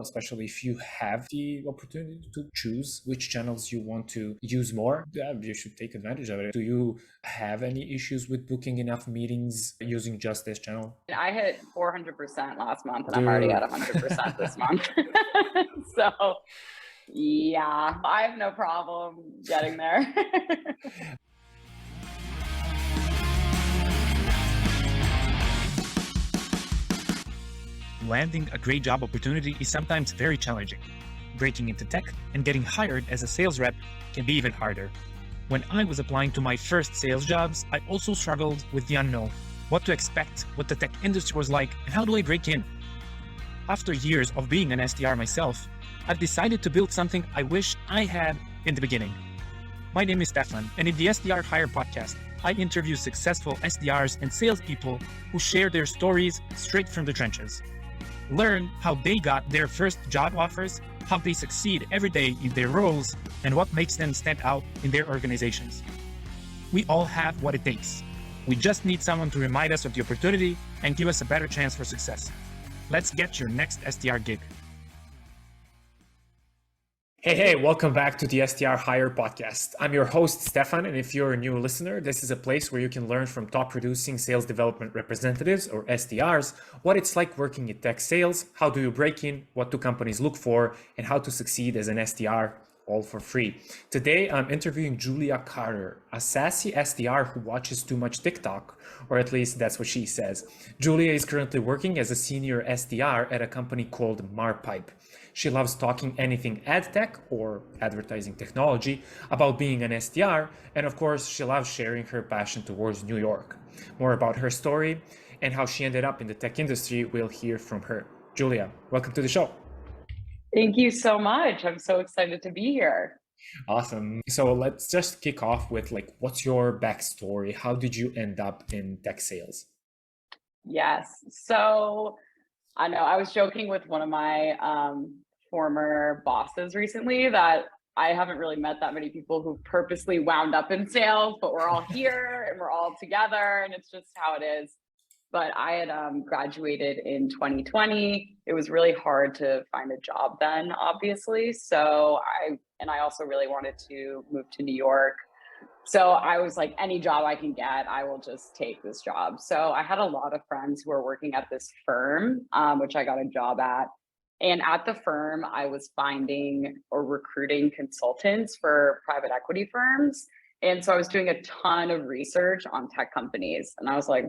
especially if you have the opportunity to choose which channels you want to use more. You should take advantage of it. Do you have any issues with booking enough meetings using just this channel? I hit 400% last month and I'm already Dude. at 100% this month. So yeah, I have no problem getting there. Landing a great job opportunity is sometimes very challenging. Breaking into tech and getting hired as a sales rep can be even harder. When I was applying to my first sales jobs, I also struggled with the unknown. What to expect, what the tech industry was like, and how do I break in? After years of being an SDR myself, I've decided to build something I wish I had in the beginning. My name is Stefan, and in the SDR Hire podcast, I interview successful SDRs and salespeople who share their stories straight from the trenches. Learn how they got their first job offers, how they succeed every day in their roles, and what makes them stand out in their organizations. We all have what it takes. We just need someone to remind us of the opportunity and give us a better chance for success. Let's get your next SDR gig. Hey, welcome back to the SDR Hire podcast. I'm your host, Stefan, and if you're a new listener, this is a place where you can learn from top producing sales development representatives, or SDRs, what it's like working in tech sales, how do you break in, what do companies look for, and how to succeed as an SDR, all for free. Today, I'm interviewing Julia Carter, a sassy SDR who watches too much TikTok, or at least that's what she says. Julia is currently working as a senior SDR at a company called Marpipe. She loves talking anything ad tech or advertising technology about being an SDR, and of course, she loves sharing her passion towards New York. More about her story and how she ended up in the tech industry, we'll hear from her. Julia, welcome to the show. Thank you so much. I'm so excited to be here. Awesome. So let's just kick off with what's your backstory? How did you end up in tech sales? Yes. So I know I was joking with one of my former bosses recently that I haven't really met that many people who purposely wound up in sales, but we're all here and we're all together and it's just how it is. But I had graduated in 2020. It was really hard to find a job then, obviously. So I also really wanted to move to New York. So I was like, any job I can get, I will just take this job. So I had a lot of friends who were working at this firm, which I got a job at. And at the firm, I was finding or recruiting consultants for private equity firms. And so I was doing a ton of research on tech companies. And I was like,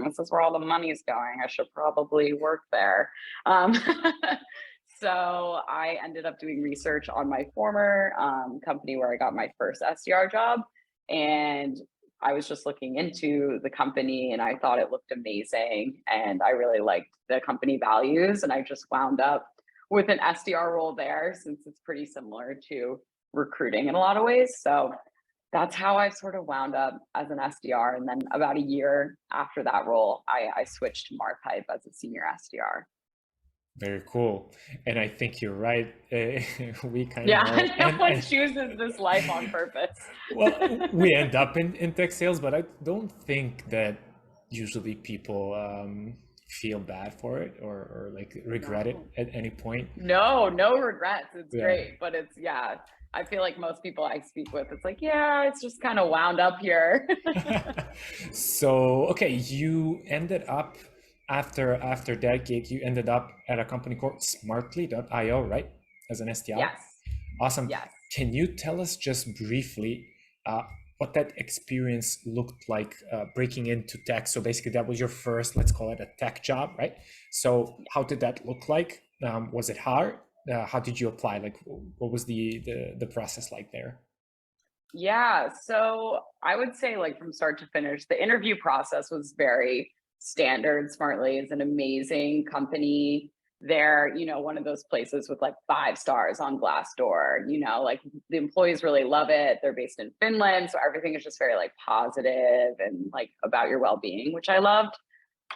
this is where all the money's going. I should probably work there. So I ended up doing research on my former company where I got my first SDR job. And I was just looking into the company and I thought it looked amazing. And I really liked the company values. And I just wound up with an SDR role there since it's pretty similar to recruiting in a lot of ways. So that's how I sort of wound up as an SDR. And then about a year after that role, I switched to Marpipe as a senior SDR. Very cool. And I think you're right. We kind of no one chooses this life on purpose. Well, we end up in tech sales, but I don't think that usually people feel bad for it or regret it at any point. No regrets. It's great, but it's I feel like most people I speak with, it's like, it's just kind of wound up here. So, okay, you ended up after that gig, you ended up at a company called Smartly.io, right? As an SDR? Yes. Awesome. Yes. Can you tell us just briefly what that experience looked like breaking into tech? So basically that was your first, let's call it a tech job, right? So how did that look like? Was it hard? How did you apply? What was the process like there? Yeah, so I would say from start to finish, the interview process was very standard. Smartly is an amazing company. They're, one of those places with 5 stars on Glassdoor, the employees really love it. They're based in Finland. So everything is just very positive and about your well-being, which I loved.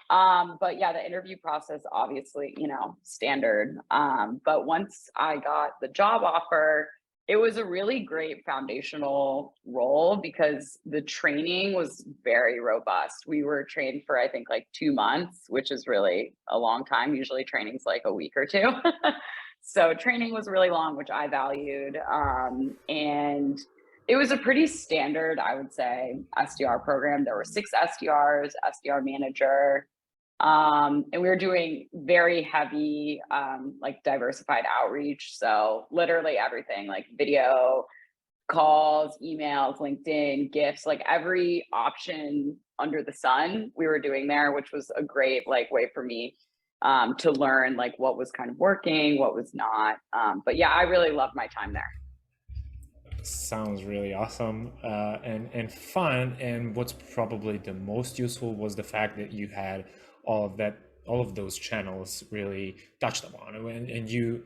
But yeah, the interview process, obviously, standard. But once I got the job offer, it was a really great foundational role because the training was very robust. We were trained for, I think, 2 months, which is really a long time. Usually training's a week or 2. So training was really long, which I valued. And it was a pretty standard, I would say, SDR program. There were 6 SDRs, SDR manager, and we were doing very heavy, like diversified outreach. So literally everything, like video, calls, emails, LinkedIn, gifts, like every option under the sun we were doing there, which was a great like way for me to learn like what was kind of working, what was not. But yeah, I really loved my time there. Sounds really awesome and fun. And what's probably the most useful was the fact that you had all of those channels really touched upon, and you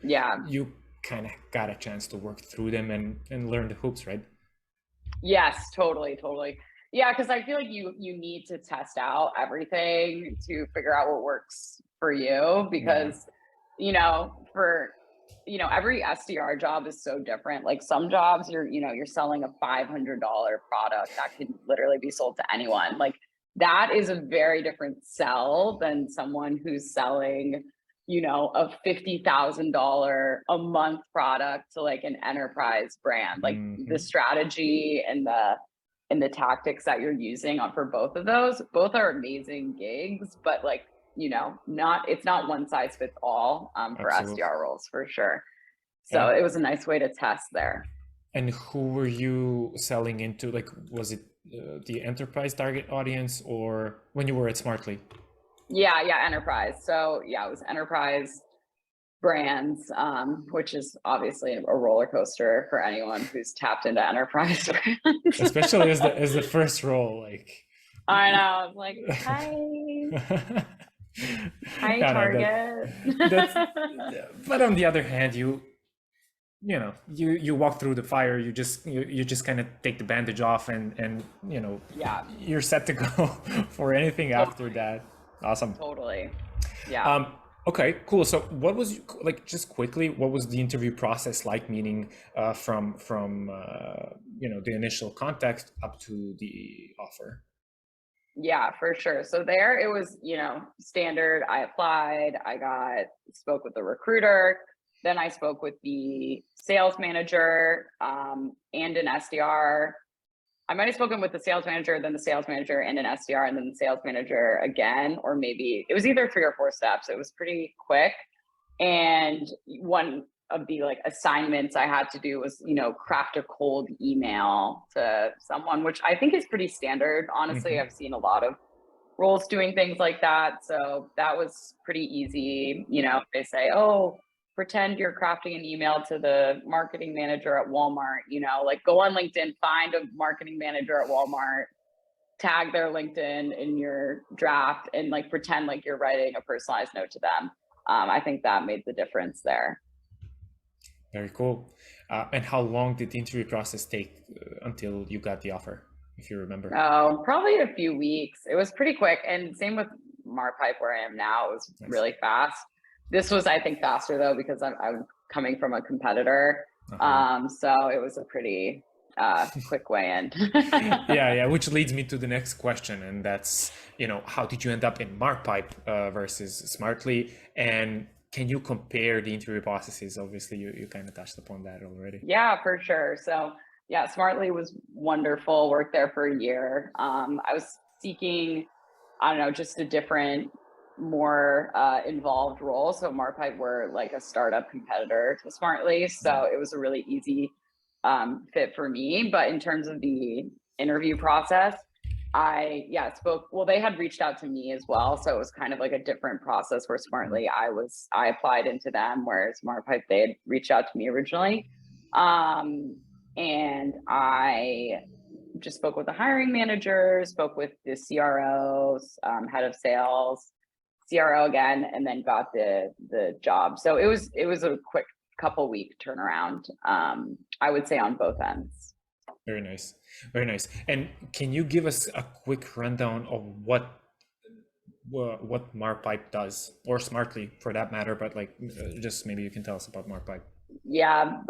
kind of got a chance to work through them and learn the hoops, right? Yes, totally. Yeah, because I feel like you need to test out everything to figure out what works for you, because every SDR job is so different. Like some jobs you're selling a $500 product that can literally be sold to anyone. Like that is a very different sell than someone who's selling a $50,000 a month product to like an enterprise brand. Like the strategy and the tactics that you're using for both of those, both are amazing gigs, but like, it's not one size fits all for Absolutely. SDR roles for sure. So it was a nice way to test there. And who were you selling into? Like, was it the enterprise target audience, or when you were at Smartly? Yeah, enterprise. So yeah, it was enterprise brands, which is obviously a roller coaster for anyone who's tapped into enterprise brands. Especially as the first role, like. I know. I was like, hi. Hi, Target. But on the other hand, you walk through the fire. You just kind of take the bandage off, and you're set to go for anything after that. Awesome. Totally. Yeah. Okay, cool. So what was like, just quickly, what was the interview process like? Meaning from the initial context up to the offer. Yeah, for sure. So there it was, standard. I applied, spoke with the recruiter, then I spoke with the sales manager and an SDR. I might have spoken with the sales manager, then the sales manager and an SDR, and then the sales manager again, or maybe it was either 3 or 4 steps. It was pretty quick. And one of the like assignments I had to do was, craft a cold email to someone, which I think is pretty standard. Honestly, I've seen a lot of roles doing things like that. So that was pretty easy. They say, oh, pretend you're crafting an email to the marketing manager at Walmart, like go on LinkedIn, find a marketing manager at Walmart, tag their LinkedIn in your draft, and like pretend like you're writing a personalized note to them. I think that made the difference there. Very cool. And how long did the interview process take until you got the offer, if you remember? Oh, probably a few weeks. It was pretty quick. And same with Marpipe, where I am now. It was really fast. This was, I think, faster though, because I'm coming from a competitor. So it was a pretty quick way in. Yeah. Which leads me to the next question. And that's, how did you end up in Marpipe versus Smartly? And can you compare the interview processes? Obviously, you kind of touched upon that already. Yeah, for sure. So yeah, Smartly was wonderful. Worked there for a year. I was seeking, just a different, more involved role. So Marpipe were like a startup competitor to Smartly. So it was a really easy fit for me. But in terms of the interview process, they had reached out to me as well. So it was kind of like a different process where Smartly, I applied into them, whereas Marpipe, they had reached out to me originally. And I just spoke with the hiring manager, spoke with the CROs, head of sales, CRO again, and then got the job. So it was a quick couple week turnaround, I would say, on both ends. Very nice. Very nice. And can you give us a quick rundown of what Marpipe does, or Smartly for that matter, but like just maybe you can tell us about Marpipe. Yeah.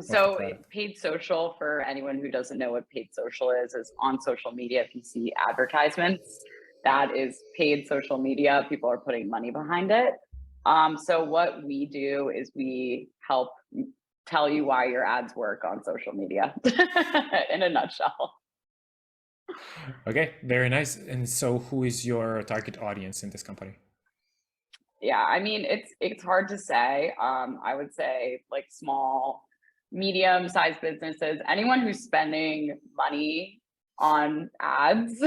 So paid social, for anyone who doesn't know what paid social is on social media. If you see advertisements, that is paid social media. People are putting money behind it. So what we do is we help tell you why your ads work on social media in a nutshell. Okay, very nice. And so who is your target audience in this company? Yeah, I mean, it's hard to say. I would say like small, medium-sized businesses, anyone who's spending money on ads,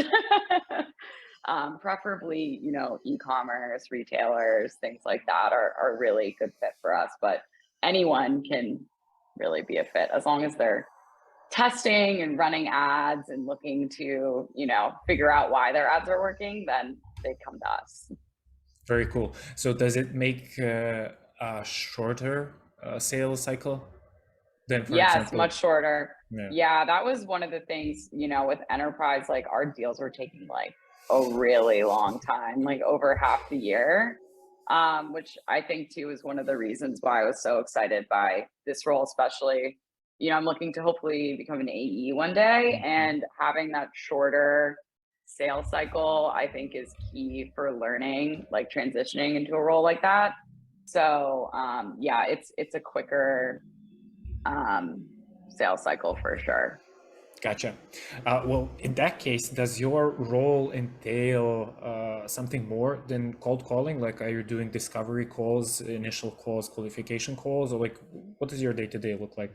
preferably, e-commerce, retailers, things like that are really good fit for us. But anyone can really be a fit as long as they're testing and running ads and looking to, figure out why their ads are working, then they come to us. Very cool. So does it make a shorter sales cycle than, for Yes, example? much shorter. Yeah. Yeah, that was one of the things, with enterprise, like our deals were taking like a really long time, like over half the year, which I think too is one of the reasons why I was so excited by this role, especially, I'm looking to hopefully become an AE one day, and having that shorter sales cycle, I think is key for learning, like transitioning into a role like that. So yeah, it's a quicker sales cycle for sure. Gotcha. Well, in that case, does your role entail something more than cold calling? Like, are you doing discovery calls, initial calls, qualification calls, or like, what does your day-to-day look like?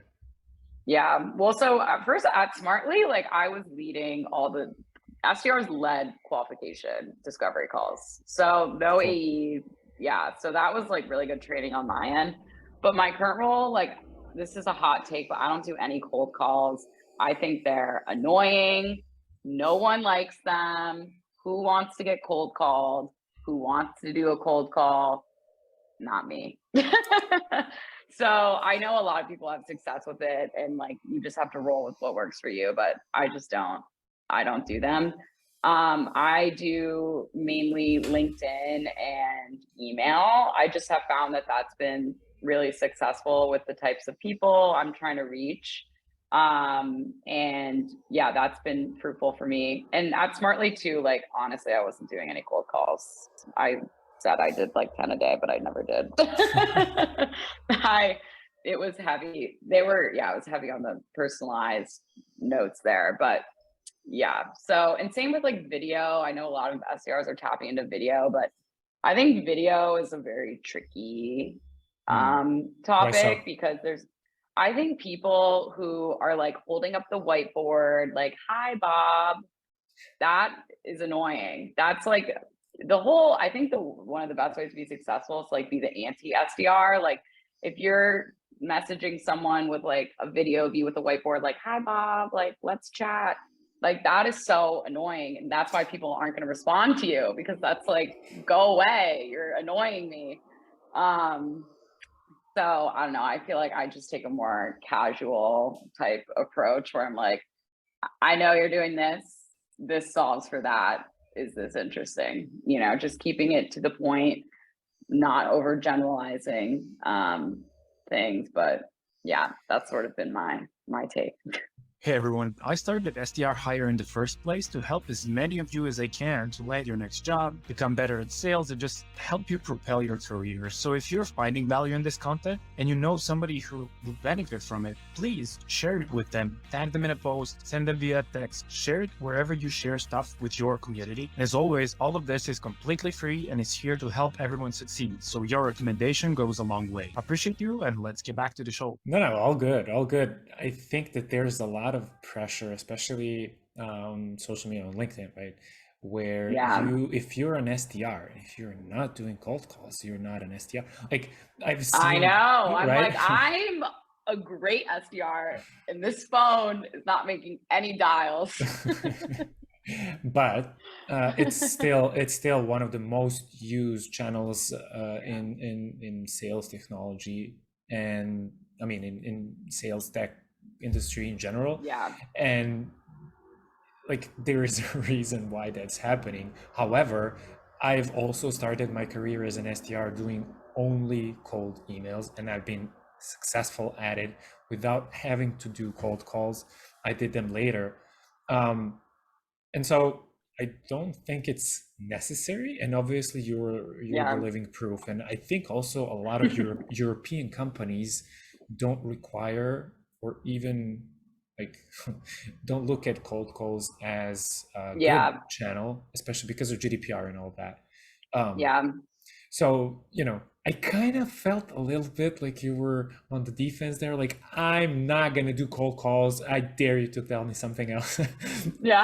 Yeah. Well, so at first at Smartly, like I was leading all the SDRs led qualification discovery calls. So no Cool. AE. Yeah. So that was like really good training on my end. But my current role, like this is a hot take, but I don't do any cold calls. I think they're annoying. No one likes them. Who wants to get cold called? Who wants to do a cold call? Not me. So I know a lot of people have success with it, and like you just have to roll with what works for you, but I don't do them. I do mainly LinkedIn and email. I just have found that that's been really successful with the types of people I'm trying to reach. And yeah, that's been fruitful for me. And at Smartly too, like honestly, I wasn't doing any cold calls. I said I did like 10 a day, but I never did. It was heavy. It was heavy on the personalized notes there, but yeah. So, and same with like video. I know a lot of SDRs are tapping into video, but I think video is a very tricky Why topic so? because I think people who are like holding up the whiteboard, like, hi, Bob, that is annoying. That's like I think one of the best ways to be successful is like be the anti SDR. Like if you're messaging someone with like a video view with a whiteboard, like, hi, Bob, like, let's chat. Like that is so annoying. And that's why people aren't going to respond to you, because that's like, go away. You're annoying me. So I don't know. I feel like I just take a more casual type approach where I'm like, I know you're doing this. This solves for that. Is this interesting? Just keeping it to the point, not overgeneralizing things. But yeah, that's sort of been my take. Hey everyone, I started SDR Hire in the first place to help as many of you as I can to land your next job, become better at sales, and just help you propel your career. So if you're finding value in this content and you know somebody who will benefit from it, please share it with them, tag them in a post, send them via text, share it wherever you share stuff with your community. As always, all of this is completely free and is here to help everyone succeed. So your recommendation goes a long way. Appreciate you, and let's get back to the show. No, all good, all good. I think that there's a lot of pressure, especially on social media, on LinkedIn, right? Where if you're an SDR, if you're not doing cold calls, you're not an SDR. Like I've seen, I know. I'm right? like, I'm a great SDR, and this phone is not making any dials. But it's still one of the most used channels in sales technology, and I mean in sales tech industry in general. Yeah. And like there is a reason why that's happening. However, I've also started my career as an SDR doing only cold emails, and I've been successful at it without having to do cold calls. I did them later. And so I don't think it's necessary. And obviously you're the Yeah. living proof. And I think also a lot of European companies don't require or even like don't look at cold calls as a good Yeah. channel, especially because of GDPR and all that. Um, Yeah. so, I kind of felt a little bit like you were on the defense there. Like, I'm not going to do cold calls. I dare you to tell me something else. Yeah.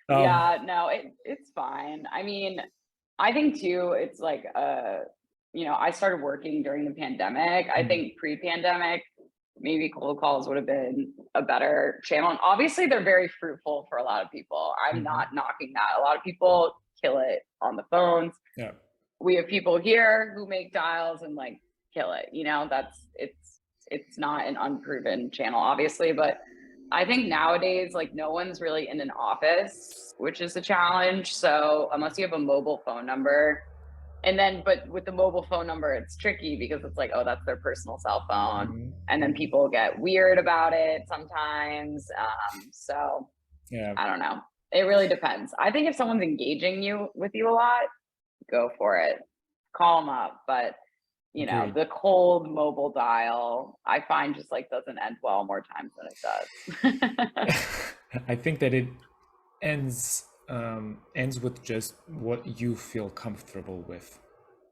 Um, um, Yeah, no, it's fine. I mean, I think too, it's like I started working during the pandemic. I mm, think pre-pandemic, maybe cold calls would have been a better channel. And obviously they're very fruitful for a lot of people. I'm mhm, not knocking that. A lot of people kill it on the phones. yeah, We have people here who make dials and like kill it. It's not an unproven channel, obviously, but I think nowadays, like no one's really in an office, which is a challenge. So unless you have a mobile phone number, but with the mobile phone number, it's tricky because it's like, oh, that's their personal cell phone. mhm, And then mhm, people get weird about it sometimes. So yeah, I don't know. It really depends. I think if someone's engaging with you a lot, go for it. Call them up. But agreed. the cold mobile dial, I find just like doesn't end well more times than it does. I think that it ends with just what you feel comfortable with,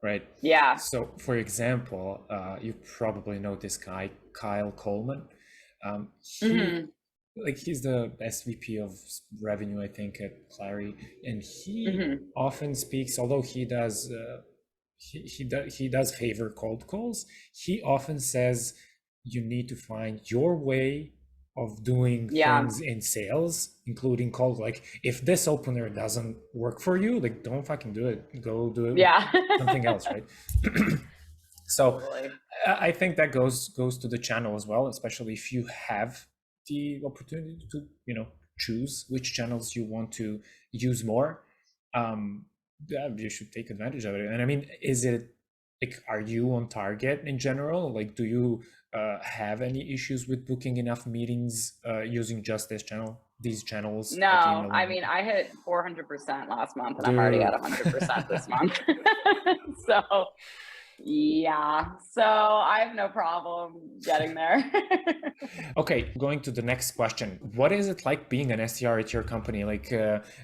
right? Yeah. So, for example, you probably know this guy, Kyle Coleman. He Hmm. like he's the SVP of revenue, I think, at Clary, and he Hmm. often speaks. Although he does favor cold calls. He often says you need to find your way of doing Yeah. things in sales, including cold. Like if this opener doesn't work for you, like don't fucking do it. Go do it with Yeah. something else, right? So Totally. I think that goes to the channel as well, especially if you have the opportunity to choose which channels you want to use more. Yeah, you should take advantage of it. And I mean, is it like, are you on target in general? Like, do you have any issues with booking enough meetings using just these channels like No, email I and mean, I hit 400% last month and I'm already dude? at 100% this month. So, yeah. So, I have no problem getting there. Okay, going to the next question. What is it like being an SDR at your company? Like,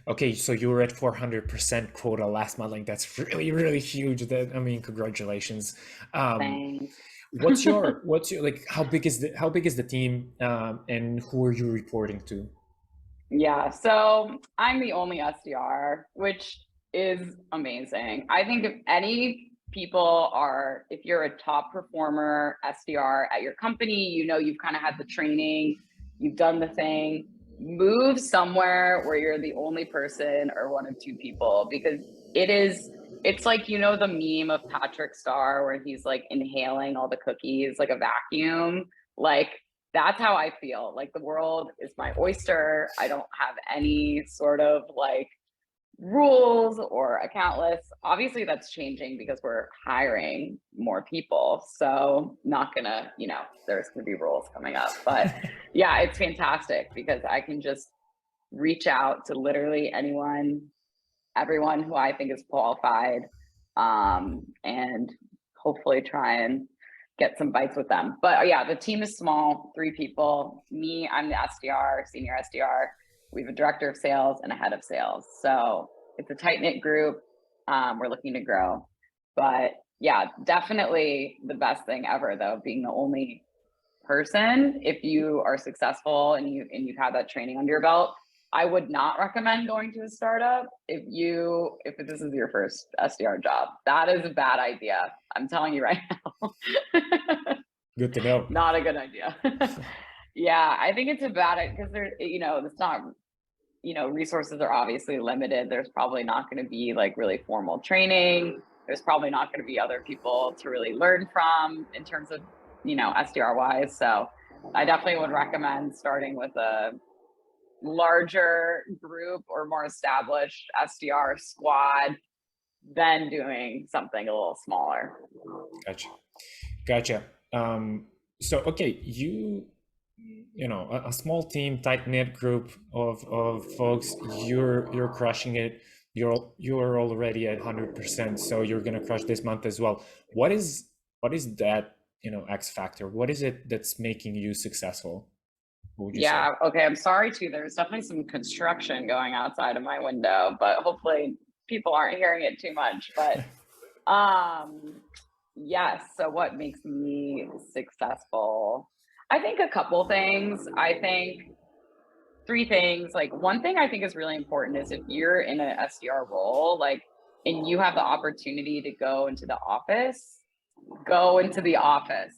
okay, so you were at 400% quota last month. Like, that's really, really huge. I mean, congratulations. Um, Thanks. what's your like? How big is the team? And who are you reporting to? Yeah, so I'm the only SDR, which is amazing. I think if you're a top performer SDR at your company, you've kind of had the training, you've done the thing, move somewhere where you're the only person or one of two people because it's like, the meme of Patrick Starr where he's like inhaling all the cookies like a vacuum. Like, that's how I feel. Like the world is my oyster. I don't have any sort of like rules or account lists. Obviously, that's changing because we're hiring more people. So, not gonna, there's gonna be rules coming up. But yeah, it's fantastic because I can just reach out to literally anyone, everyone who I think is qualified, and hopefully try and get some bites with them. But yeah, the team is small, 3 people. Me, I'm the SDR, senior SDR. We have a director of sales and a head of sales. So it's a tight knit group. We're looking to grow. But yeah, definitely the best thing ever though, being the only person. If you are successful and you've had that training under your belt, I would not recommend going to a startup if this is your first SDR job. That is a bad idea. I'm telling you right now. Good to know. Not a good idea. Yeah, I think it's a bad because it's not, resources are obviously limited. There's probably not going to be like really formal training. There's probably not going to be other people to really learn from in terms of, SDR wise. So I definitely would recommend starting with a larger group or more established SDR squad, then doing something a little smaller. Gotcha. Gotcha. So okay, you a small team, tight knit group of folks, you're crushing it. You're already at 100%, so you're gonna crush this month as well. What is that, X factor? What is it that's making you successful? What would you say? Yeah, okay, I'm sorry too. There's definitely some construction going outside of my window, but hopefully people aren't hearing it too much. But yes, so what makes me successful? I think a couple things. I think three things. Like one thing I think is really important is if you're in an SDR role, like, and you have the opportunity to go into the office, go into the office.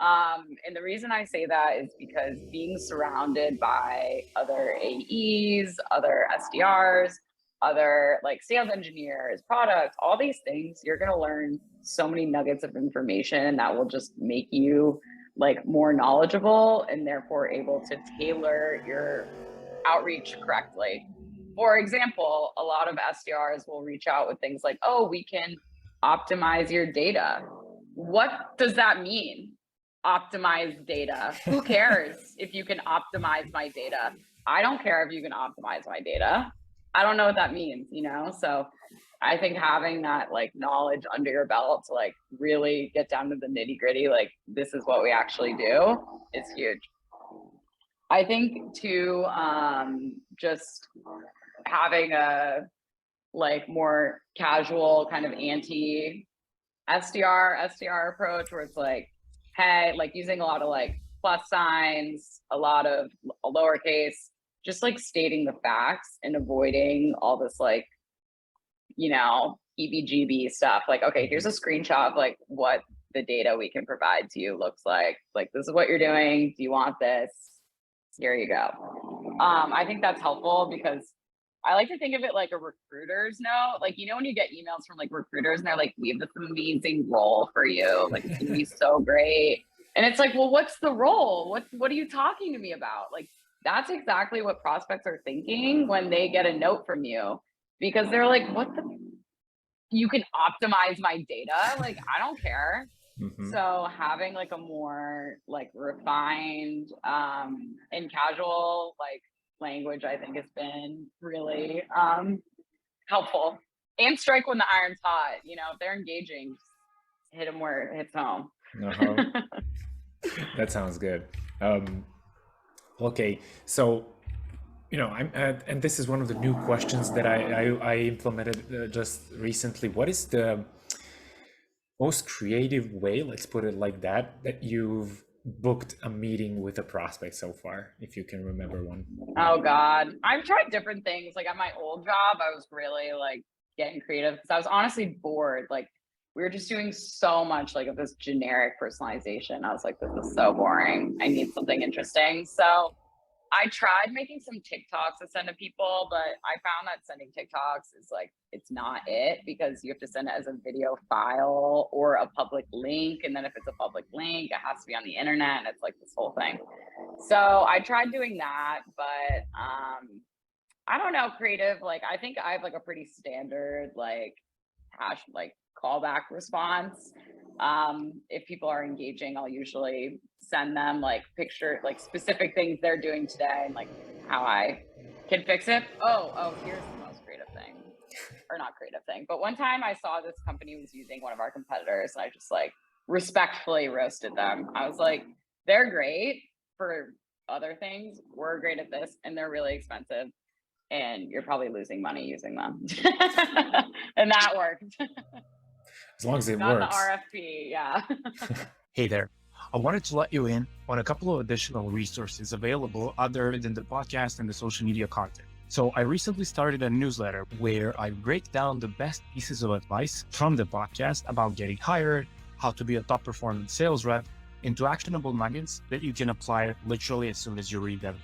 And the reason I say that is because being surrounded by other AEs, other SDRs, other like sales engineers, products, all these things, you're going to learn so many nuggets of information that will just make you like more knowledgeable and therefore able to tailor your outreach correctly. For example, a lot of SDRs will reach out with things like, oh, we can optimize your data. What does that mean? Optimize data. Who cares if you can optimize my data? I don't care if you can optimize my data. I don't know what that means, So I think having that like knowledge under your belt to like really get down to the nitty gritty, like this is what we actually do, is huge. I think too, just having a like more casual kind of anti SDR approach where it's like, hey, like using a lot of like plus signs, a lot of lowercase, just like stating the facts and avoiding all this like, EBGB stuff. Like, okay, here's a screenshot of like what the data we can provide to you looks like. Like, this is what you're doing. Do you want this? Here you go. I think that's helpful because I like to think of it like a recruiter's note. Like, when you get emails from like recruiters and they're like, we have this amazing role for you. Like, it's gonna be so great. And it's like, well, what's the role? What are you talking to me about? Like, that's exactly what prospects are thinking when they get a note from you, because they're like, you can optimize my data? Like, I don't care. Mm-hmm. So having like a more like refined and casual like language, I think has been really helpful. And strike when the iron's hot. If they're engaging, just hit them where it hits home. Uh-huh. That sounds good. Okay, so I'm and this is one of the new questions that I implemented just recently. What is the most creative way, let's put it like that you've booked a meeting with a prospect so far, if you can remember one? Oh God, I've tried different things. Like at my old job, I was really like getting creative because I was honestly bored. Like we were just doing so much like of this generic personalization. I was like, this is so boring. I need something interesting. So I tried making some TikToks to send to people, but I found that sending TikToks is like, it's not it, because you have to send it as a video file or a public link. And then if it's a public link, it has to be on the internet. And it's like this whole thing. So I tried doing that, but I don't know, creative. Like, I think I have like a pretty standard, like callback response. If people are engaging, I'll usually send them like specific things they're doing today and like how I can fix it. Oh, here's the most creative thing, or not creative thing. But one time I saw this company was using one of our competitors and I just like respectfully roasted them. I was like, they're great for other things. We're great at this and they're really expensive. And you're probably losing money using them. And that worked. As long as it Not works. the RFP, yeah. Hey there. I wanted to let you in on a couple of additional resources available other than the podcast and the social media content. So I recently started a newsletter where I break down the best pieces of advice from the podcast about getting hired, how to be a top performing sales rep, into actionable nuggets that you can apply literally as soon as you read them.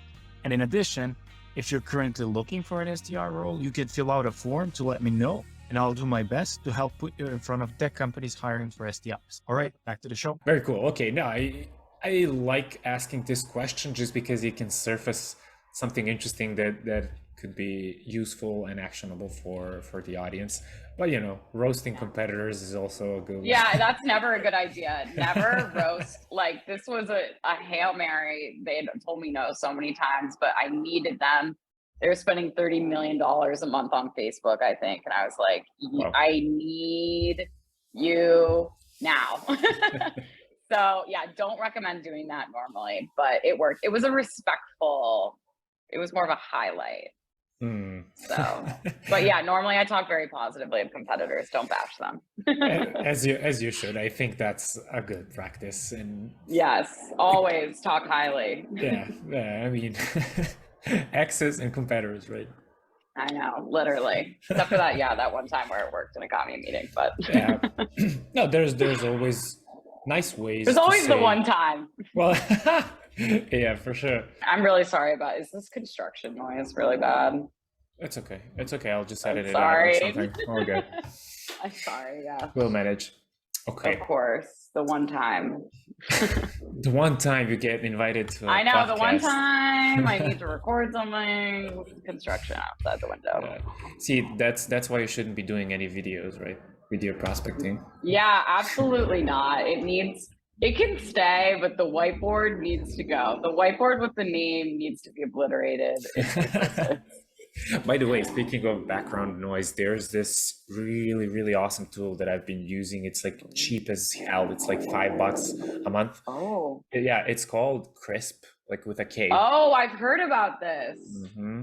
And in addition, if you're currently looking for an SDR role, you can fill out a form to let me know, and I'll do my best to help put you in front of tech companies hiring for SDRs. All right, back to the show. Very cool. Okay, now I like asking this question just because it can surface something interesting that could be useful and actionable for the audience. But roasting competitors is also a good one. Yeah, that's never a good idea. Never roast. Like, this was a Hail Mary. They had told me no so many times, but I needed them. They were spending $30 million a month on Facebook, I think. And I was like, Wow. I need you now. So yeah, don't recommend doing that normally, but it worked. It was a respectful, it was more of a highlight. So, but yeah, normally I talk very positively of competitors. Don't bash them. as you should. I think that's a good practice. And yes, always talk highly. yeah, I mean, exes and competitors, right? I know, literally. Except for that, yeah, that one time where it worked in a commie meeting. But yeah, no, there's always nice ways. There's always the one time. Well, yeah, for sure. I'm really sorry about. Is this construction noise really bad? It's okay. It's okay. I'll just edit it out Sorry. or something. All good. I'm sorry. Yeah. We'll manage. Okay. Of course, the one time. The one time you get invited to a I know, podcast. the one time I need to record something, construction outside the window. See, that's why you shouldn't be doing any videos, right? Video prospecting. Yeah, absolutely not. It can stay, but the whiteboard needs to go. The whiteboard with the name needs to be obliterated. By the way, speaking of background noise, there's this really, really awesome tool that I've been using. It's like cheap as hell. It's like $5 a month. Oh. Yeah, it's called Crisp, like with a K. Oh, I've heard about this. Mm-hmm.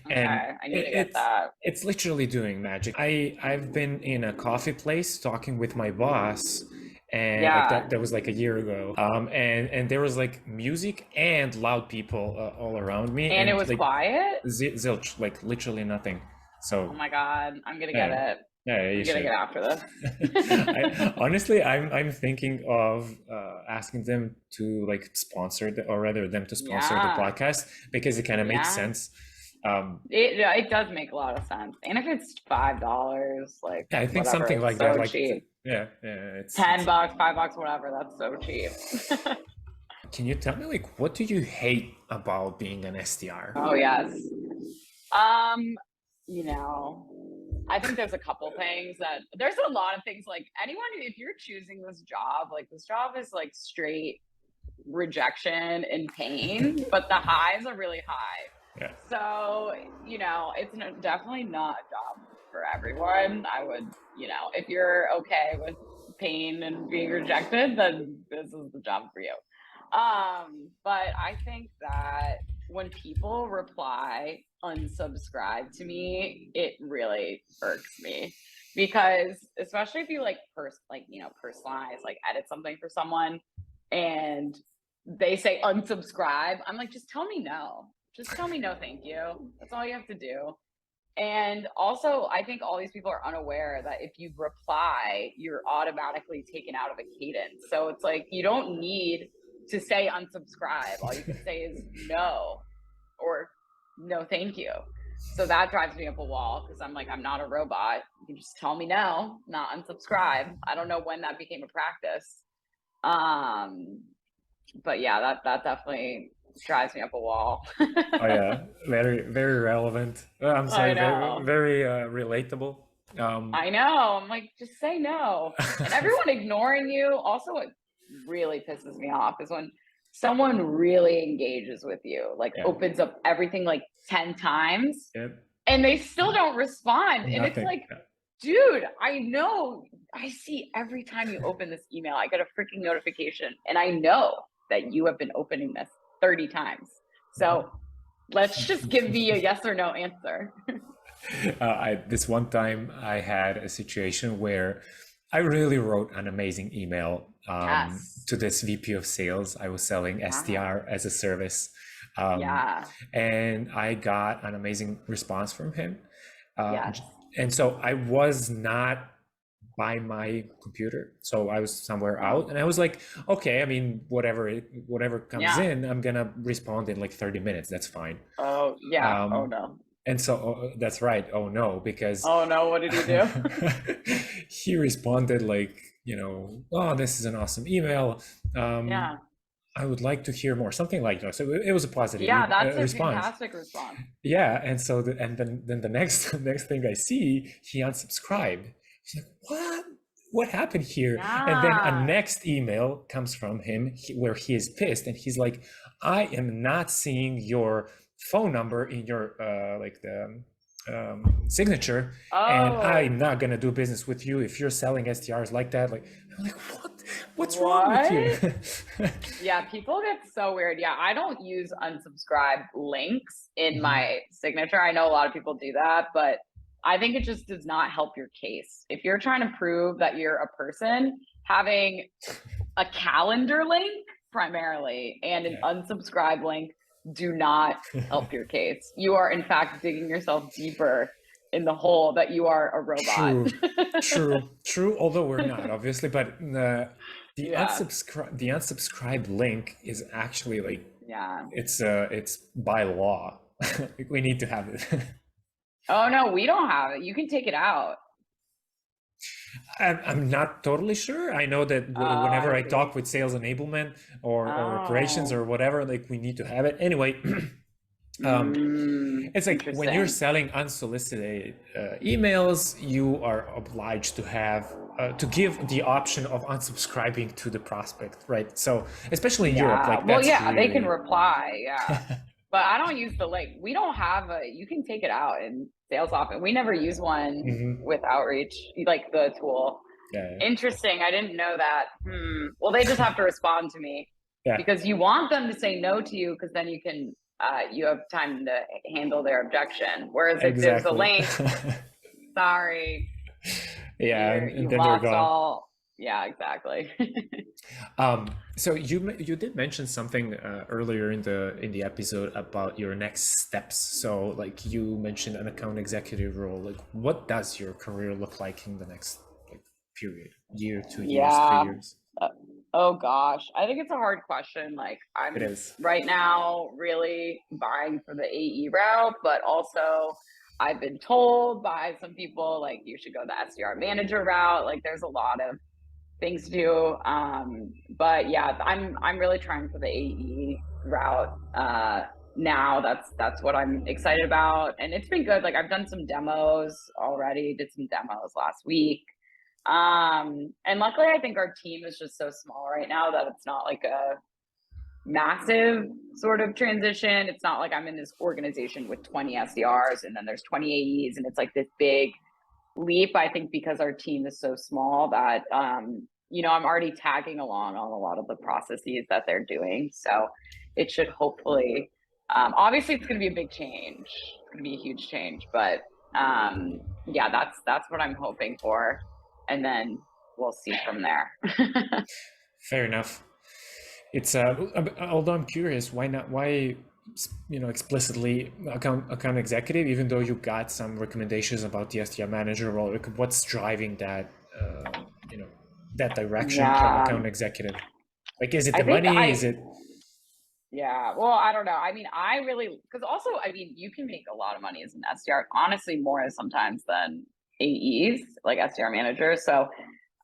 Okay, And I need to get that. It's literally doing magic. I've been in a coffee place talking with my boss, and Yeah. that was like a year ago. And there was like music and loud people all around me, And it was like, quiet? zilch, like literally nothing. So Oh my God, I'm gonna get it. yeah, you I'm gonna should. get after this. Honestly, I'm thinking of asking them to like sponsor or rather them to sponsor the Yeah. podcast, because it kind of makes Yeah. sense. It does make a lot of sense. And if it's $5, like Yeah, I think whatever, something it's like so that. Like cheap. yeah, it's $10, $5, whatever. That's so cheap. Can you tell me like what do you hate about being an SDR? Oh yes. I think there's a couple things there's a lot of things, like anyone, if you're choosing this job, like this job is like straight rejection and pain, but the highs are really high. Yeah. So, it's definitely not a job for everyone. I would, if you're okay with pain and being rejected, then this is the job for you. But I think that when people reply unsubscribe to me, it really irks me, because especially if you personalize, like edit something for someone and they say unsubscribe, I'm like, just tell me no. Just tell me no, thank you. That's all you have to do. And also, I think all these people are unaware that if you reply, you're automatically taken out of a cadence. So it's like, you don't need to say unsubscribe. All you can say is no, or no, thank you. So that drives me up a wall, because I'm like, I'm not a robot. You can just tell me no, not unsubscribe. I don't know when that became a practice. But yeah, that definitely drives me up a wall. Oh yeah, very, very relevant. I'm sorry, very, very relatable. I know. I'm like, just say no. And everyone ignoring you. Also, what really pisses me off is when someone really engages with you, like opens up everything like 10 times, and they still don't respond. And it's like, dude, I know, I see every time you open this email, I get a freaking notification, and I know that you have been opening this 30 times. So let's just give me a yes or no answer. This one time I had a situation where I really wrote an amazing email to this VP of sales. I was selling SDR as a service. And I got an amazing response from him. And so I was not by my computer, so I was somewhere out, and I was like, okay, I mean, whatever comes in, I'm gonna respond in like 30 minutes. That's fine. Oh yeah. Oh no. And so that's right. Oh no, because oh no, what did he do? He responded like, oh, this is an awesome email. I would like to hear more, something like that. So it was a positive Yeah, that's a response. fantastic response. Yeah, and so then the next next thing I see, he unsubscribed. He's like, what happened here? And then a Yeah. next email comes from him where he is pissed, and he's like, I am not seeing your phone number in your like the signature, and I'm Oh, not gonna do business with you if you're selling SDRs like that. Like, I'm like, what's wrong with what? you? Yeah, people get so weird. Yeah, I don't use unsubscribe links in Mhm. my signature. I know a lot of people do that, but I think it just does not help your case. If you're trying to prove that you're a person, having a calendar link primarily and an Yeah. unsubscribe link do not help your case. You are, in fact, digging yourself deeper in the hole that you are a robot. True, true. Although we're not, obviously, but Yeah, the unsubscribe link is actually like yeah. it's by law. Like, we need to have it. Oh no, we don't have it. You can take it out. I'm not totally sure. I know that Oh, whenever I I talk see. with sales enablement or operations Oh, or whatever, like we need to have it anyway. It's like when you're interesting. selling unsolicited emails, you are obliged to have to give the option of unsubscribing to the prospect, right? So especially in Europe, Yeah. like Well, that's yeah, they can really reply. Yeah. But I don't use the link. We don't have a, you can take it out in sales often. We never use one Mhm. with outreach, like the tool. Yeah, Interesting. I didn't know that. Well, they just have to respond to me yeah, because you want them to say no to you because then you can, you have time to handle their objection. Whereas if there's a exactly. link, sorry, Yeah, and you then you're lost gone. all. Yeah, exactly. So you did mention something earlier in the episode about your next steps. So like you mentioned an account executive role. Like what does your career look like in the next like period? Year, 2 years, three Yeah. years? Uh, oh gosh, I think it's a hard question. Like It I'm is. right now really vying for the AE route, but also I've been told by some people like you should go the SDR manager route. Like there's a lot of things to do. But yeah, I'm really trying for the AE route now. That's what I'm excited about. And it's been good. Like I've done some demos already, did some demos last week. And luckily I think our team is just so small right now that it's not like a massive sort of transition. It's not like I'm in this organization with 20 SDRs and then there's 20 AEs and it's like this big leap. I think because our team is so small that I'm already tagging along on a lot of the processes that they're doing. So it should hopefully obviously it's gonna be a big change. It's gonna be a huge change, but yeah, that's what I'm hoping for. And then we'll see from there. Fair enough. It's although I'm curious, why not? Why explicitly account executive, even though you got some recommendations about the SDR manager role? Like, what's driving that? You know, that direction of Yeah. account executive. Like, is it I the think money? I Is it? Yeah, well, I don't know. I mean, I really because also, I mean, you can make a lot of money as an SDR, honestly, more sometimes than AEs, like SDR managers. So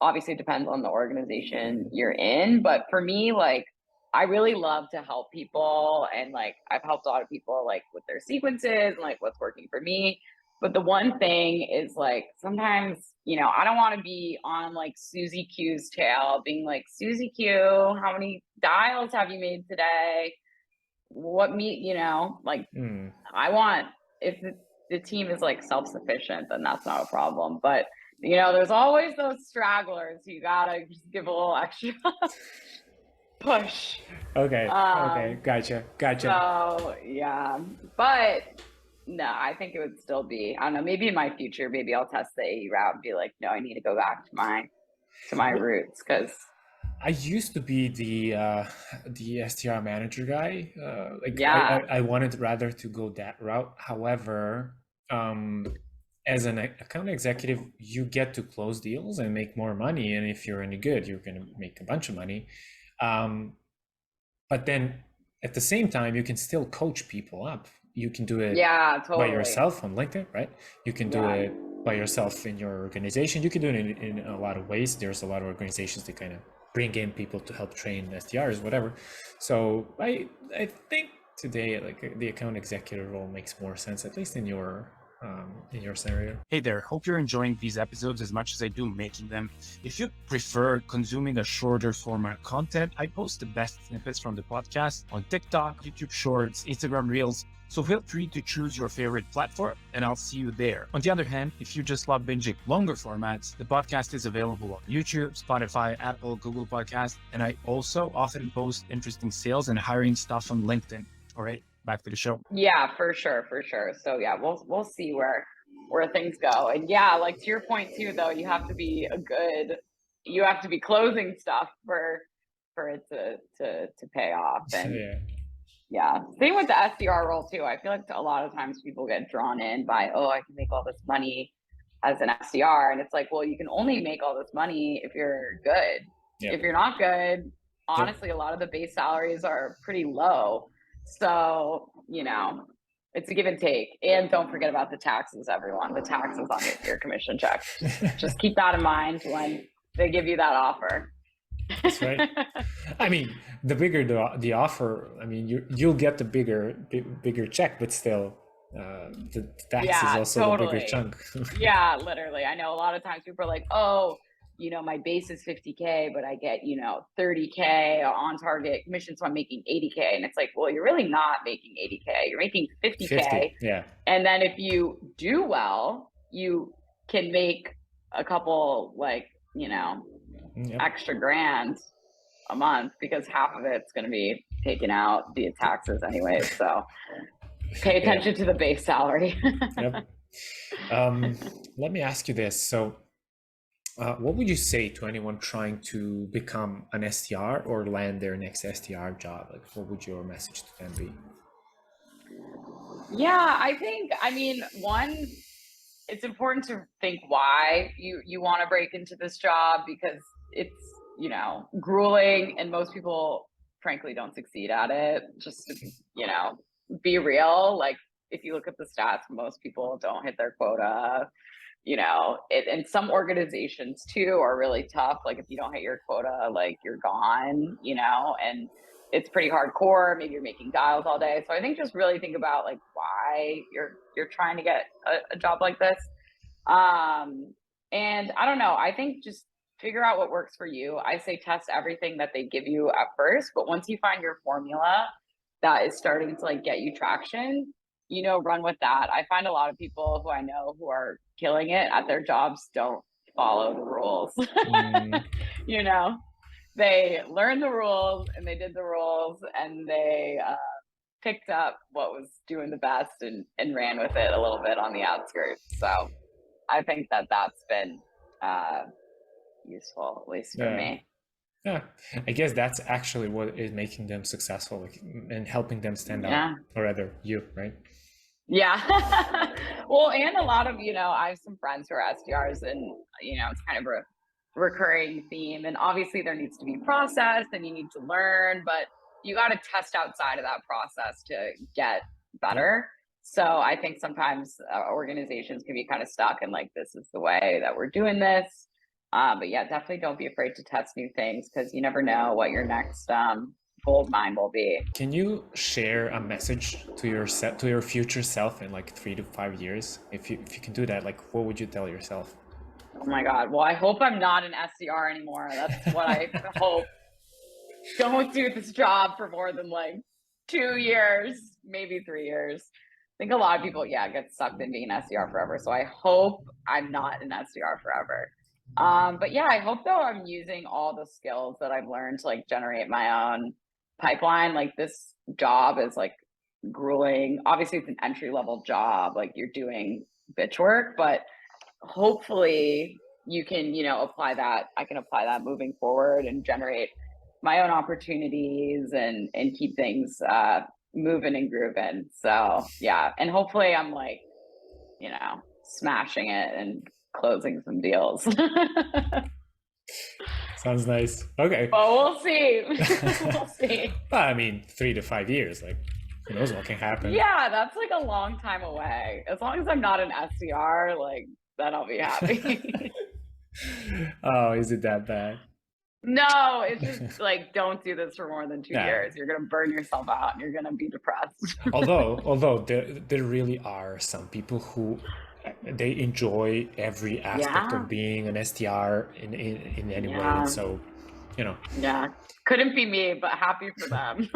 obviously it depends on the organization you're in. But for me, like I really love to help people and like I've helped a lot of people like with their sequences and like what's working for me. But the one thing is like sometimes, I don't want to be on like Susie Q's tail, being like, Susie Q, how many dials have you made today? What meat, like Hmm. I want if the team is like self-sufficient, then that's not a problem. But there's always those stragglers. You gotta just give a little extra push. Okay. Okay. Um, Gotcha. so yeah, but no, I think it would still be, I don't know, maybe in my future, maybe I'll test the AE route and be like, no, I need to go back to my Well, roots because I used to be the STR manager guy. Like yeah, I wanted rather to go that route. However, as an account executive, you get to close deals and make more money. And if you're any good, you're going to make a bunch of money. But then at the same time, you can still coach people up. You can do it yeah, by totally. yourself on LinkedIn, right? You can do Yeah. it by yourself in your organization. You can do it in a lot of ways. There's a lot of organizations that kind of bring in people to help train SDRs, whatever. So I think today, like the account executive role makes more sense, at least in your scenario. Hey there, hope you're enjoying these episodes as much as I do making them. If you prefer consuming a shorter format content, I post the best snippets from the podcast on TikTok, YouTube Shorts, Instagram Reels. So feel free to choose your favorite platform and I'll see you there. On the other hand, if you just love binging longer formats, the podcast is available on YouTube, Spotify, Apple, Google Podcasts, and I also often post interesting sales and hiring stuff on LinkedIn. All right, back to the show. Yeah, for sure. So yeah, we'll see where things go. And yeah, like to your point too, though, you have to be closing stuff for it to pay off. And yeah, same with the SDR role too. I feel like a lot of times people get drawn in by, oh, I can make all this money as an SDR, and it's like, well, you can only make all this money if you're good. If you're not good, honestly, a lot of the base salaries are pretty low. So, it's a give and take. And don't forget about the taxes, everyone. The taxes on your commission check. Just keep that in mind when they give you that offer. That's right. I mean, the bigger the offer, I mean, you'll get the bigger check, but still, the tax is also totally. the bigger chunk. Yeah, literally. I know a lot of times people are like, oh, my base is 50K, but I get, 30K on target commission, so I'm making 80K. And it's like, well, you're really not making 80K. You're making 50K. 50, yeah. And then if you do well, you can make a couple, extra grand a month, because half of it's going to be taken out via taxes anyway. So pay attention to the base salary. Yep. Let me ask you this. So what would you say to anyone trying to become an SDR or land their next SDR job? Like, what would your message to them be? Yeah, one, it's important to think why you want to break into this job, because it's, grueling, and most people frankly don't succeed at it. Just to, be real. Like, if you look at the stats, most people don't hit their quota. And some organizations too are really tough. Like, if you don't hit your quota, like, you're gone, and it's pretty hardcore. Maybe you're making dials all day. So I think just really think about like why you're trying to get a job like this. And I don't know, I think just figure out what works for you. I say test everything that they give you at first, but once you find your formula that is starting to like get you traction, run with that. I find a lot of people who I know who are killing it at their jobs don't follow the rules. They learned the rules and they did the rules, and they picked up what was doing the best and ran with it a little bit on the outskirts. So I think that's been useful, at least for me. Yeah, I guess that's actually what is making them successful, and helping them stand out, or rather you, right? Yeah. Well, and a lot of, I have some friends who are SDRs, and, it's kind of a recurring theme. And obviously there needs to be process and you need to learn, but you got to test outside of that process to get better. So I think sometimes organizations can be kind of stuck in like, this is the way that we're doing this. But yeah, definitely don't be afraid to test new things, because you never know what your next gold mine will be. Can you share a message to your future self in like 3 to 5 years? If you can do that, like, what would you tell yourself? Oh my God. Well, I hope I'm not an SDR anymore. That's what I hope. Don't do this job for more than like 2 years, maybe 3 years. I think a lot of people, get sucked in being an SDR forever. So I hope I'm not an SDR forever. But yeah, I hope though I'm using all the skills that I've learned to like generate my own pipeline. Like, this job is like grueling. Obviously it's an entry level job. Like, you're doing bitch work, but hopefully you can, apply that. I can apply that moving forward and generate my own opportunities and keep things, moving and grooving. So yeah. And hopefully I'm like, smashing it and closing some deals. Sounds nice. Okay. Well, we'll see. We'll see. Well, I mean, 3 to 5 years, like, who knows what can happen. Yeah, that's like a long time away. As long as I'm not an SDR, like, then I'll be happy. Oh, is it that bad? No, it's just like, don't do this for more than 2 Yeah. years. You're going to burn yourself out and you're going to be depressed. Although there really are some people who they enjoy every aspect Yeah. of being an SDR in any way. Yeah. And so, you know, Yeah. Couldn't be me, but happy for them.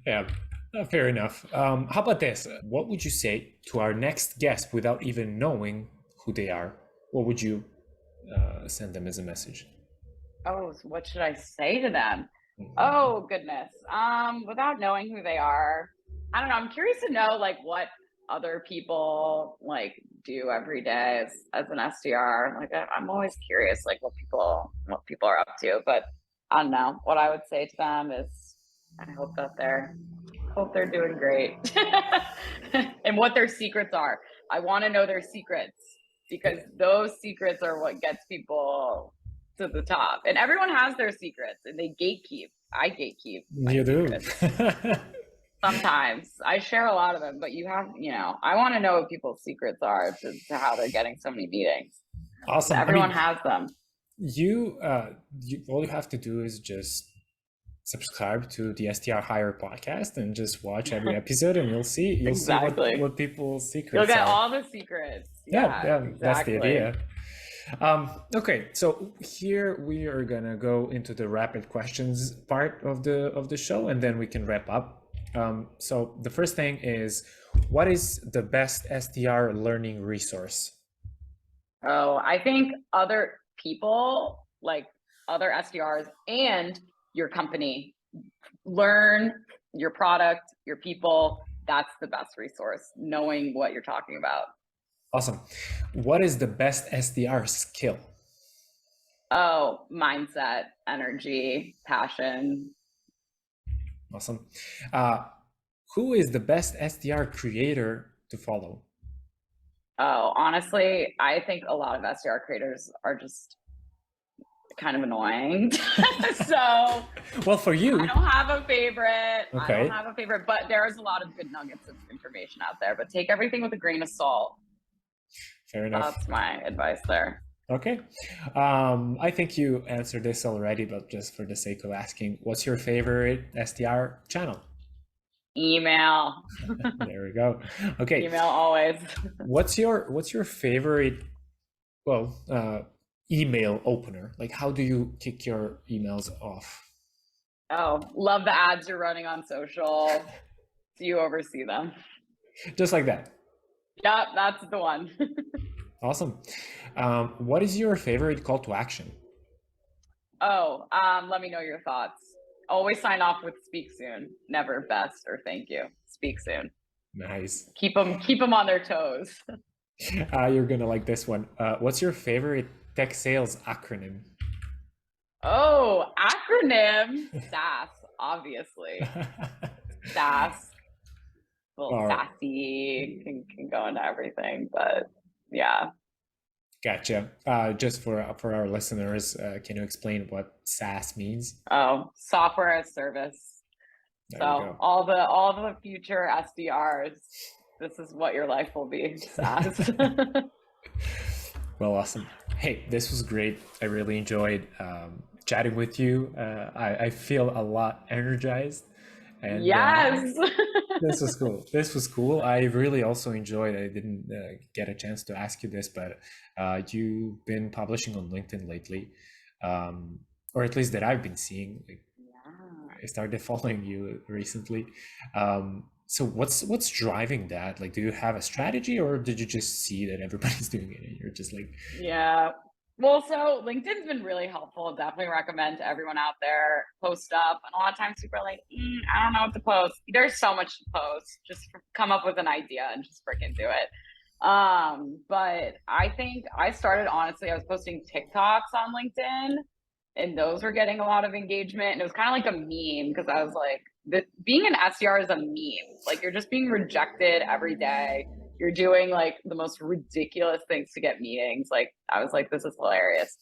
yeah, fair enough. How about this? What would you say to our next guest without even knowing who they are? What would you send them as a message? Oh, so what should I say to them? Mhm. Oh, goodness. Without knowing who they are, I don't know. I'm curious to know like what other people like do every day as an SDR. Like I'm always curious like what people are up to. But I don't know. What I would say to them is I hope they're doing great. And what their secrets are. I want to know their secrets because those secrets are what gets people to the top. And everyone has their secrets and they gatekeep. I gatekeep my You do. secrets. Sometimes I share a lot of them, but I want to know what people's secrets are to how they're getting so many meetings. Awesome. Everyone has them. You all you have to do is just subscribe to the SDR Hire podcast and just watch every episode, and you'll see Exactly. what people's secrets You'll get are. all the secrets. Yeah, exactly. that's the idea. Okay, so here we are gonna go into the rapid questions part of the show, and then we can wrap up. So the first thing is, what is the best SDR learning resource? Oh, I think other people, like other SDRs and your company, learn your product, your people. That's the best resource, knowing what you're talking about. Awesome. What is the best SDR skill? Oh, mindset, energy, passion. Awesome. Who is the best SDR creator to follow? Oh, honestly, I think a lot of SDR creators are just kind of annoying. So, well, for you, I don't have a favorite. Okay. I don't have a favorite, but there's a lot of good nuggets of information out there. But take everything with a grain of salt. Fair enough. That's my advice there. Okay. I think you answered this already, but just for the sake of asking, what's your favorite SDR channel? Email. There we go. Okay. Email always. What's your favorite, email opener? Like, how do you kick your emails off? Oh, love the ads you're running on social. Do you oversee them? Just like that. Yep, that's the one. Awesome. What is your favorite call to action? Oh, let me know your thoughts. Always sign off with speak soon. Never best or thank you. Speak soon. Nice. Keep them on their toes. You're gonna like this one. What's your favorite tech sales acronym? Oh, acronym. SaaS, obviously. SaaS. A little sassy, can go into everything, but yeah. Gotcha. Just for our listeners, can you explain what SaaS means? Oh, software as service. There So all the future SDRs, this is what your life will be. SaaS. Well, awesome. Hey, this was great. I really enjoyed chatting with you. I feel a lot energized. And, yes. This was cool. I really also enjoyed, I didn't get a chance to ask you this, but you've been publishing on LinkedIn lately, or at least that I've been seeing. Like, Yeah. I started following you recently. So what's driving that? Like, do you have a strategy, or did you just see that everybody's doing it and you're just like... Yeah. Well, so LinkedIn's been really helpful. Definitely recommend to everyone out there, post stuff. And a lot of times people are like, I don't know what to post. There's so much to post. Just come up with an idea and just freaking do it. But I think I started, honestly, I was posting TikToks on LinkedIn and those were getting a lot of engagement. And it was kind of like a meme because I was like, being an SDR is a meme. Like you're just being rejected every day. You're doing like the most ridiculous things to get meetings. Like I was like, this is hilarious.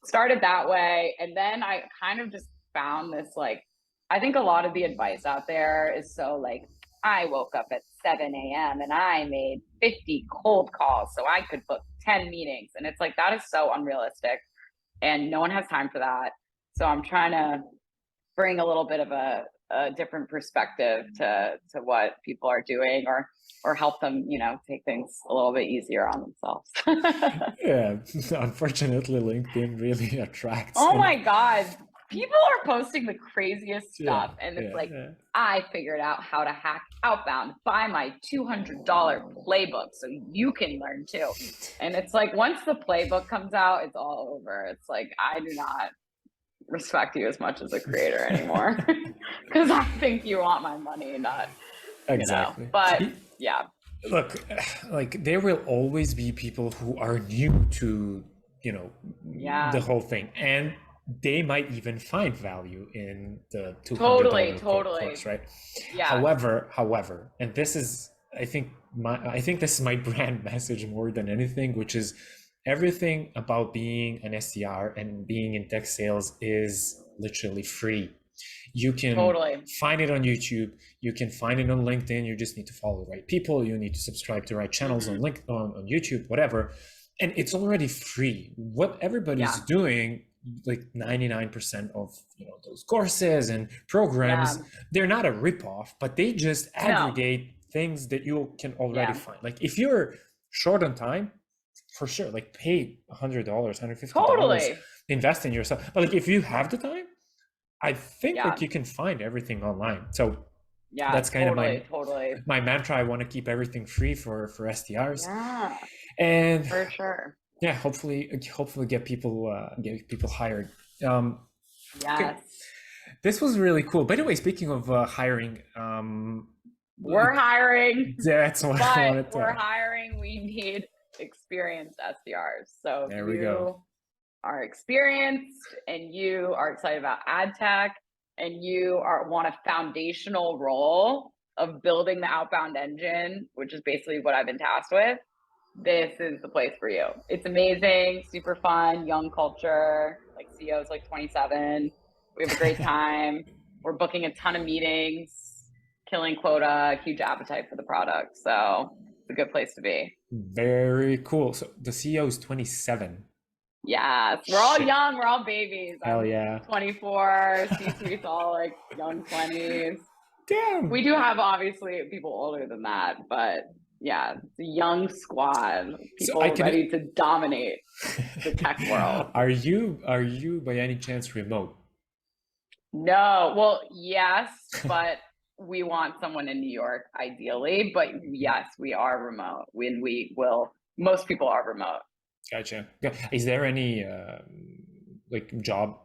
Started that way. And then I kind of just found this, like, I think a lot of the advice out there is so like, I woke up at 7 a.m. and I made 50 cold calls so I could book 10 meetings. And it's like, that is so unrealistic. and no one has time for that. So I'm trying to bring a little bit of a different perspective to what people are doing, or help them, take things a little bit easier on themselves. Yeah, unfortunately, LinkedIn really attracts. Oh my God. People are posting the craziest stuff, and it's I figured out how to hack outbound. Buy my $200 playbook so you can learn too. And it's like, once the playbook comes out, it's all over. It's like, I do not respect you as much as a creator anymore, because I think you want my money, not exactly. But yeah. Look, like, there will always be people who are new to the whole thing, and they might even find value in the $200 course, right? Yeah. However, and this is, I think this is my brand message more than anything, which is everything about being an SDR and being in tech sales is literally free. You can find it on YouTube. You can find it on LinkedIn. You just need to follow the right people. You need to subscribe to the right channels on YouTube, whatever. And it's already free. What everybody's doing, like 99% of those courses and programs, they're not a ripoff, but they just aggregate things that you can already find. Like, if you're short on time, for sure, like, pay $100, $150, invest in yourself. But like, if you have the time, I think like you can find everything online. So that's kind of my mantra. I want to keep everything free for SDRs. Yeah, and for sure. Yeah, hopefully get people hired. Yes. This was really cool. By the way, speaking of hiring, we're hiring. That's what I wanted to. We're hiring. We need experienced SDRs. So there we go. Are experienced and you are excited about ad tech, and you want a foundational role of building the outbound engine, which is basically what I've been tasked with, this is the place for you. It's amazing, super fun, young culture, like CEO's like 27. We have a great time. We're booking a ton of meetings, killing quota, huge appetite for the product. So it's a good place to be. Very cool. So the CEO is 27. Yes, we're all young, we're all babies. Hell yeah. 24, C-suite's all like young 20s. Damn. We do have obviously people older than that, but yeah, it's a young squad. People ready to dominate the tech world. Are you by any chance remote? No, well, yes, but we want someone in New York ideally, but yes, we are remote. Most people are remote. Gotcha. Is there any like job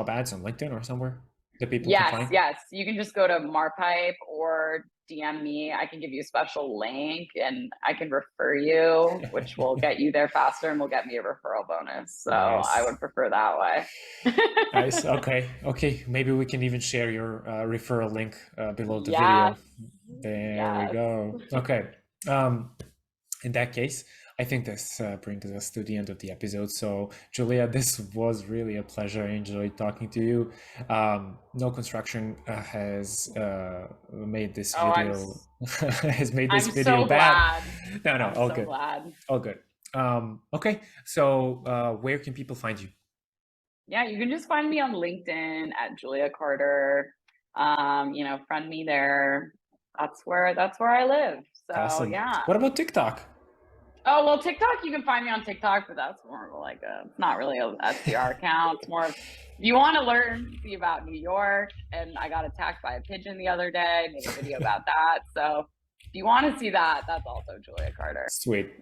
ads on LinkedIn or somewhere that people can find? Yes. You can just go to Marpipe or DM me. I can give you a special link and I can refer you, which will get you there faster and will get me a referral bonus. So nice. I would prefer that way. Nice. Okay. Maybe we can even share your referral link below the video. There we go. Okay. In that case, I think this brings us to the end of the episode. So, Julia, this was really a pleasure. I enjoyed talking to you. No Construction has made this video so bad. No, I'm all so good. Glad. All good. Okay, so where can people find you? Yeah, you can just find me on LinkedIn at Julia Carter. Friend me there. That's where I live. So awesome. Yeah. What about TikTok? Oh, well, TikTok, you can find me on TikTok, but that's more like it's not really a SDR account. It's more of, you want to see about New York, and I got attacked by a pigeon the other day, made a video about that. So if you want to see that, that's also Julia Carter. Sweet.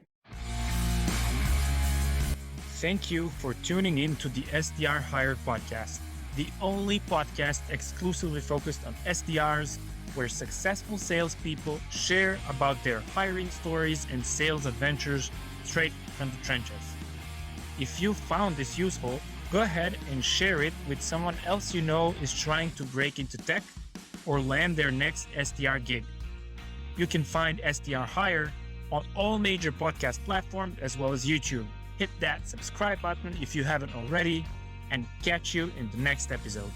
Thank you for tuning in to the SDR Hire podcast, the only podcast exclusively focused on SDRs, where successful salespeople share about their hiring stories and sales adventures straight from the trenches. If you found this useful, go ahead and share it with someone else you know is trying to break into tech or land their next SDR gig. You can find SDR Hire on all major podcast platforms as well as YouTube. Hit that subscribe button if you haven't already, and catch you in the next episode.